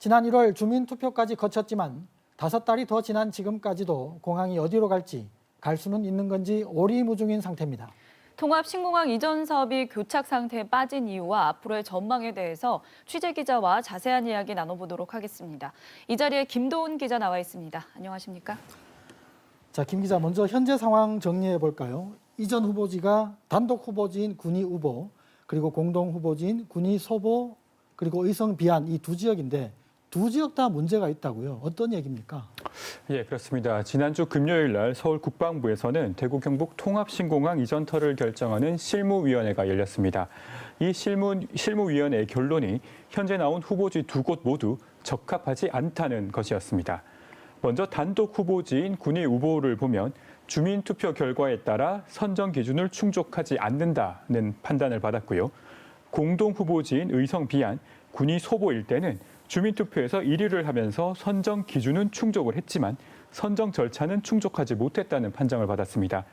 지난 1월 주민투표까지 거쳤지만 5달이 더 지난 지금까지도 공항이 어디로 갈지 갈 수는 있는 건지 오리무중인 상태입니다. 통합신공항 이전 사업이 교착 상태에 빠진 이유와 앞으로의 전망에 대해서 취재기자와 자세한 이야기 나눠보도록 하겠습니다. 이 자리에 김도훈 기자 나와 있습니다. 안녕하십니까? 자, 김 기자, 먼저 현재 상황 정리해 볼까요? 이전 후보지가 단독 후보지인 군위 우보, 그리고 공동 후보지인 군위 소보, 그리고 의성 비안 이 두 지역인데 두 지역 다 문제가 있다고요. 어떤 얘기입니까? 예, 그렇습니다. 지난주 금요일 날 서울 국방부에서는 대구 경북 통합신공항 이전터를 결정하는 실무위원회가 열렸습니다. 이 실무위원회의 결론이 현재 나온 후보지 두 곳 모두 적합하지 않다는 것이었습니다. 먼저 단독 후보지인 군위 우보를 보면 주민투표 결과에 따라 선정 기준을 충족하지 않는다는 판단을 받았고요. 공동 후보지인 의성 비안, 군위 소보 일대는 주민투표에서 1위를 하면서 선정 기준은 충족을 했지만 선정 절차는 충족하지 못했다는 판정을 받았습니다.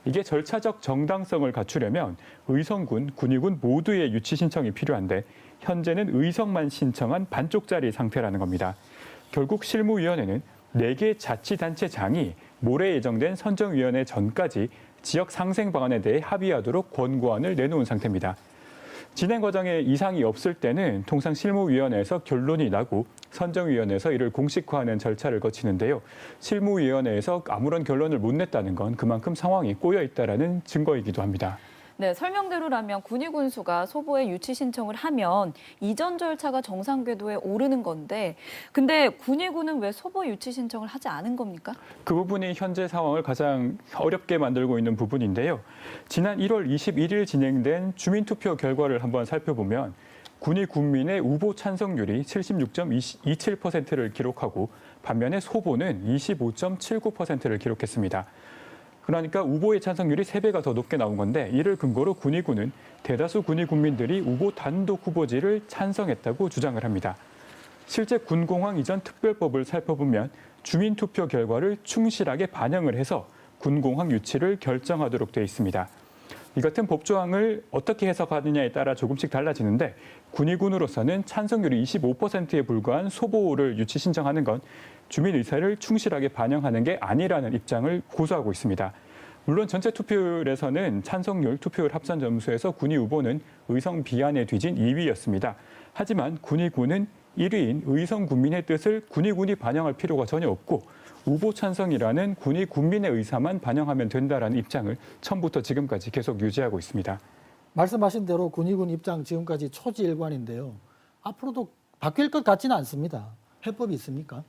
이게 절차적 정당성을 갖추려면 의성군, 군위군 모두의 유치 신청이 필요한데 현재는 의성만 신청한 반쪽짜리 상태라는 겁니다. 결국 실무위원회는 4개 자치단체장이 모레 예정된 선정위원회 전까지 지역 상생 방안에 대해 합의하도록 권고안을 내놓은 상태입니다. 진행 과정에 이상이 없을 때는 통상 실무위원회에서 결론이 나고 선정위원회에서 이를 공식화하는 절차를 거치는데요. 실무위원회에서 아무런 결론을 못 냈다는 건 그만큼 상황이 꼬여 있다는 증거이기도 합니다. 네, 설명대로라면 군위 군수가 소보에 유치 신청을 하면 이전 절차가 정상 궤도에 오르는 건데 근데 군위군은 왜 소보 유치 신청을 하지 않은 겁니까? 그 부분이 현재 상황을 가장 어렵게 만들고 있는 부분인데요. 지난 1월 21일 진행된 주민투표 결과를 한번 살펴보면 군위 군민의 우보 찬성률이 76.27%를 기록하고 반면에 소보는 25.79%를 기록했습니다. 그러니까 우보의 찬성률이 3배가 더 높게 나온 건데 이를 근거로 군위군은 대다수 군위 군민들이 우보 단독 후보지를 찬성했다고 주장을 합니다. 실제 군공항 이전 특별법을 살펴보면 주민투표 결과를 충실하게 반영을 해서 군공항 유치를 결정하도록 되어 있습니다. 이 같은 법조항을 어떻게 해석하느냐에 따라 조금씩 달라지는데 군위군으로서는 찬성률이 25%에 불과한 소보를 유치 신청하는 건 주민 의사를 충실하게 반영하는 게 아니라는 입장을 고수하고 있습니다. 물론 전체 투표율에서는 찬성률, 투표율 합산 점수에서 군위 후보는 의성 비안에 뒤진 2위였습니다. 하지만 군위군은 1위인 의성 군민의 뜻을 군위군이 반영할 필요가 전혀 없고 우보 찬성이라는 군위 군민의 의사만 반영하면 된다라는 입장을 처음부터 지금까지 계속 유지하고 있습니다. 말씀하신 대로 군위군 입장 지금까지 초지일관인데요. 앞으로도 바뀔 것 같지는 않습니다. 해법이 있습니까?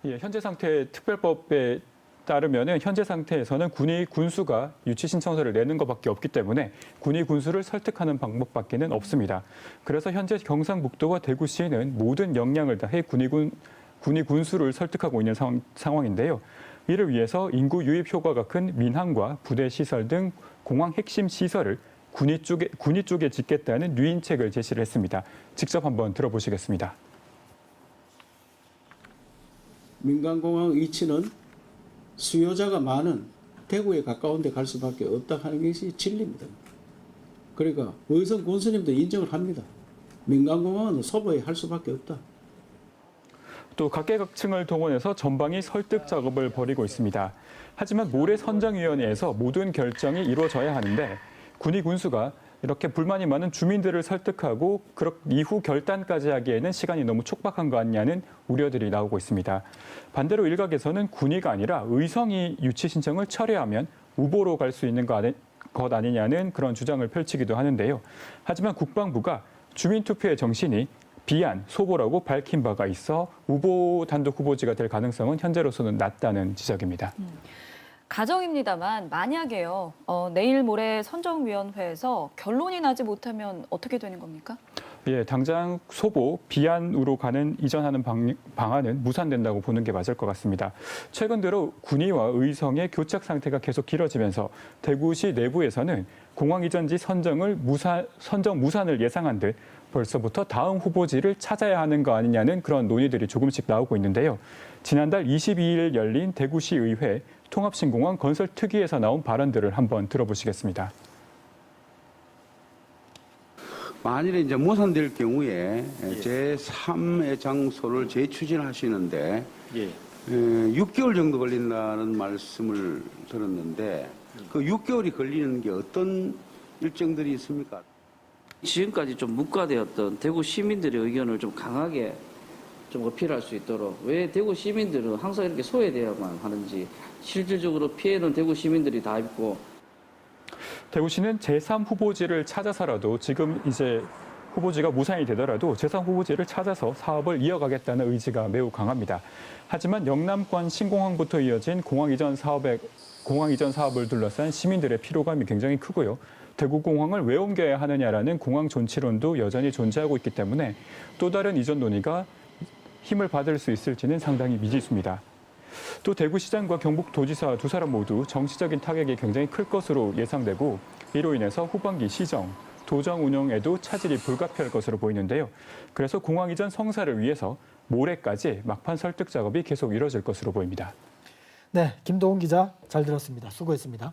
예, 현재 상태 특별법에 따르면은 현재 상태에서는 군위 군수가 유치 신청서를 내는 것밖에 없기 때문에 군위 군수를 설득하는 방법밖에는 없습니다. 그래서 현재 경상북도와 대구시는 모든 역량을 다해 군위 군수를 설득하고 있는 상황인데요. 이를 위해서 인구 유입 효과가 큰 민항과 부대 시설 등 공항 핵심 시설을 군위 쪽에 짓겠다는 유인책을 제시를 했습니다. 직접 한번 들어보시겠습니다. 민간공항 위치는 수요자가 많은 대구에 가까운 데 갈 수밖에 없다 하는 것이 진리입니다. 그러니까 의성 군수님도 인정을 합니다. 민간공항은 소보에 할 수밖에 없다. 또 각계각층을 동원해서 전방위 설득 작업을 벌이고 있습니다. 하지만 모레 선정위원회에서 모든 결정이 이루어져야 하는데 군위 군수가 이렇게 불만이 많은 주민들을 설득하고 이후 결단까지 하기에는 시간이 너무 촉박한 거 아니냐는 우려들이 나오고 있습니다. 반대로 일각에서는 군위가 아니라 의성이 유치 신청을 철회하면 우보로 갈 수 있는 것 아니냐는 그런 주장을 펼치기도 하는데요. 하지만 국방부가 주민투표의 정신이 비안, 소보라고 밝힌 바가 있어 우보 단독 후보지가 될 가능성은 현재로서는 낮다는 지적입니다. 가정입니다만 만약에요. 내일 모레 선정위원회에서 결론이 나지 못하면 어떻게 되는 겁니까? 예, 당장 소보, 비안으로 이전하는 방안은 무산된다고 보는 게 맞을 것 같습니다. 최근 들어 군위와 의성의 교착 상태가 계속 길어지면서 대구시 내부에서는 공항 이전지 선정 무산을 예상한 듯 벌써부터 다음 후보지를 찾아야 하는 거 아니냐는 그런 논의들이 조금씩 나오고 있는데요. 지난달 22일 열린 대구시의회 통합신공항 건설 특위에서 나온 발언들을 한번 들어보시겠습니다. 만일에 이제 무산될 경우에 제3의 장소를 재추진하시는데 예. 6개월 정도 걸린다는 말씀을 들었는데 그 6개월이 걸리는 게 어떤 일정들이 있습니까? 지금까지 좀 묵과되었던 대구 시민들의 의견을 좀 강하게 좀 어필할 수 있도록 왜 대구 시민들은 항상 이렇게 소외되어야만 하는지 실질적으로 피해는 대구 시민들이 다 입고 대구시는 제3후보지를 찾아서라도 지금 이제 후보지가 무산이 되더라도 제3후보지를 찾아서 사업을 이어가겠다는 의지가 매우 강합니다. 하지만 영남권 신공항부터 이어진 공항 이전 사업을 둘러싼 시민들의 피로감이 굉장히 크고요. 대구공항을 왜 옮겨야 하느냐라는 공항 존치론도 여전히 존재하고 있기 때문에 또 다른 이전 논의가 힘을 받을 수 있을지는 상당히 미지수입니다. 또 대구시장과 경북도지사 두 사람 모두 정치적인 타격이 굉장히 클 것으로 예상되고 이로 인해서 후반기 시정, 도정 운영에도 차질이 불가피할 것으로 보이는데요. 그래서 공항 이전 성사를 위해서 모레까지 막판 설득 작업이 계속 이뤄질 것으로 보입니다. 네, 김도훈 기자 잘 들었습니다. 수고했습니다.